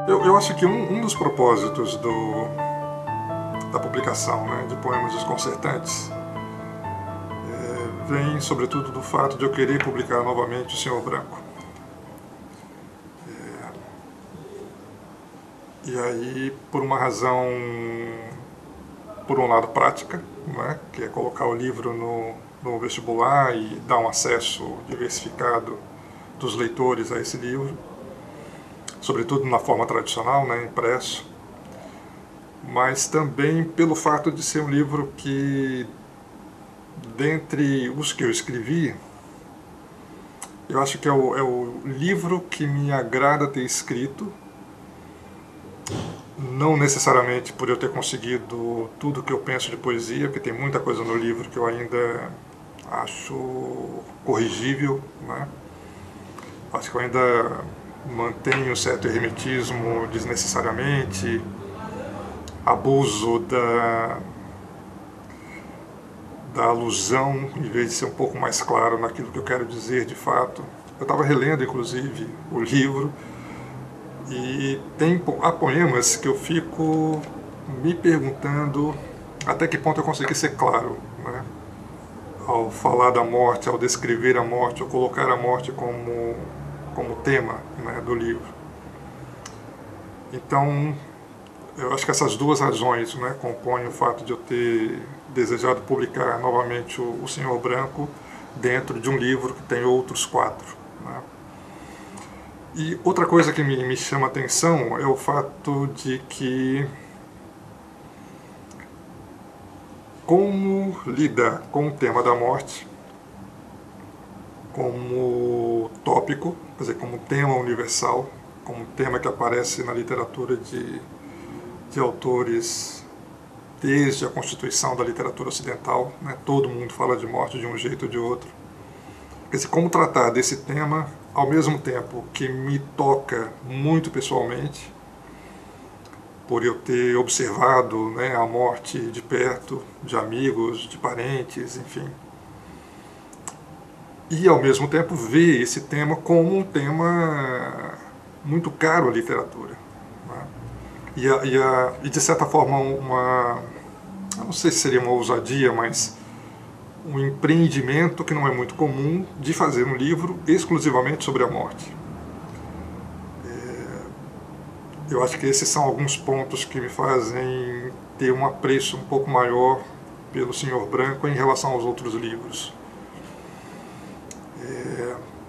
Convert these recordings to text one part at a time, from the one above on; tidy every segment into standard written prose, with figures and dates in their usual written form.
Eu acho que um dos propósitos da publicação, né, de Poemas Desconcertantes vem sobretudo do fato de eu querer publicar novamente O Senhor Branco. E aí, por uma razão, por um lado prática, né, que é colocar o livro no vestibular e dar um acesso diversificado dos leitores a esse livro, sobretudo na forma tradicional, né, impresso, mas também pelo fato de ser um livro que, dentre os que eu escrevi, eu acho que é o livro que me agrada ter escrito, não necessariamente por eu ter conseguido tudo que eu penso de poesia, porque tem muita coisa no livro que eu ainda acho corrigível, né? Acho que eu ainda mantenho um certo hermetismo desnecessariamente, abuso da alusão, em vez de ser um pouco mais claro naquilo que eu quero dizer de fato. Eu estava relendo, inclusive, o livro, e há poemas que eu fico me perguntando até que ponto eu consegui ser claro, né? Ao falar da morte, ao descrever a morte, ao colocar a morte como tema, né, do livro. Então, eu acho que essas duas razões, né, compõem o fato de eu ter desejado publicar novamente o Senhor Branco dentro de um livro que tem outros 4. Né? E outra coisa que me chama a atenção é o fato de que como lidar com o tema da morte como tópico, quer dizer, como tema universal, como tema que aparece na literatura de autores desde a constituição da literatura ocidental, né? Todo mundo fala de morte de um jeito ou de outro. Quer dizer, como tratar desse tema ao mesmo tempo que me toca muito pessoalmente, por eu ter observado, né, a morte de perto, de amigos, de parentes, enfim. E ao mesmo tempo ver esse tema como um tema muito caro à literatura. Né? E de certa forma eu não sei se seria uma ousadia, mas um empreendimento que não é muito comum de fazer um livro exclusivamente sobre a morte. Eu acho que esses são alguns pontos que me fazem ter um apreço um pouco maior pelo Senhor Branco em relação aos outros livros.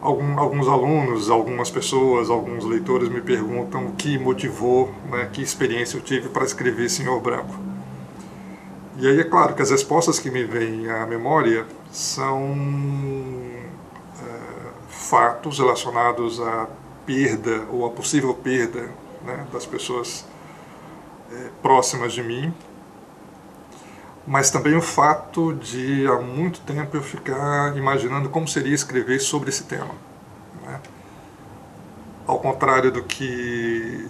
Alguns alunos, algumas pessoas, alguns leitores me perguntam o que motivou, né, que experiência eu tive para escrever Senhor Branco. E aí é claro que as respostas que me vêm à memória são fatos relacionados à perda ou à possível perda, né, das pessoas próximas de mim, mas também o fato de há muito tempo eu ficar imaginando como seria escrever sobre esse tema. Né? Ao contrário do que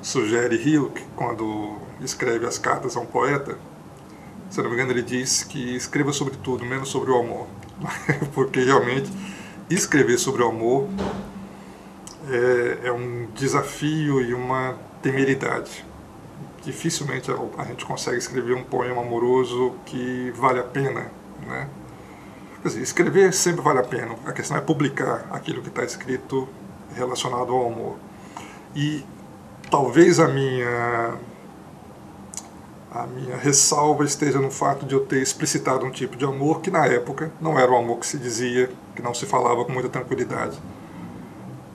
sugere Hilke quando escreve as cartas a um poeta, se não me engano ele diz que escreva sobre tudo, menos sobre o amor. Porque realmente escrever sobre o amor é um desafio e uma temeridade. Dificilmente a gente consegue escrever um poema amoroso que vale a pena, né? Quer dizer, escrever sempre vale a pena, a questão é publicar aquilo que está escrito relacionado ao amor. E talvez a minha ressalva esteja no fato de eu ter explicitado um tipo de amor que na época não era o amor que se dizia, que não se falava com muita tranquilidade.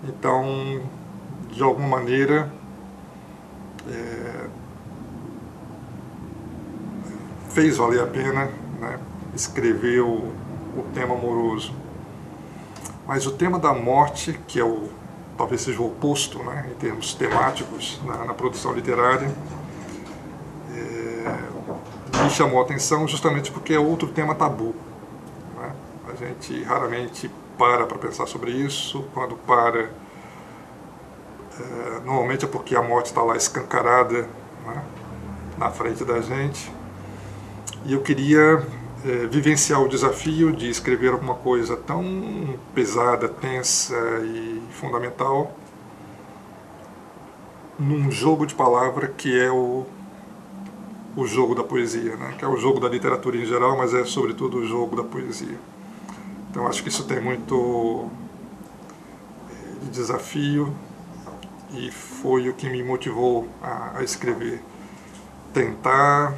Então, de alguma maneira, fez valer a pena, né, escrever o tema amoroso. Mas o tema da morte, que é talvez seja o oposto, né, em termos temáticos na produção literária, me chamou a atenção justamente porque é outro tema tabu. Né? A gente raramente para pensar sobre isso. Quando para, normalmente é porque a morte está lá escancarada, né, na frente da gente. E eu queria vivenciar o desafio de escrever alguma coisa tão pesada, tensa e fundamental num jogo de palavra que é o jogo da poesia, né? Que é o jogo da literatura em geral, mas é sobretudo o jogo da poesia. Então acho que isso tem muito de desafio e foi o que me motivou a escrever. Tentar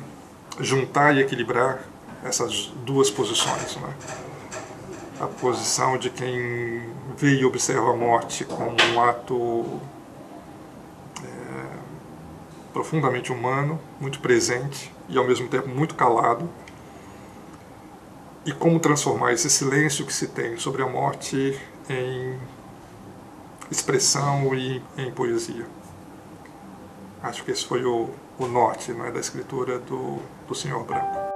juntar e equilibrar essas duas posições, né? A posição de quem vê e observa a morte como um ato profundamente humano, muito presente e ao mesmo tempo muito calado, e como transformar esse silêncio que se tem sobre a morte em expressão e em poesia. Acho que esse foi o norte, né, da escritura do Senhor Branco.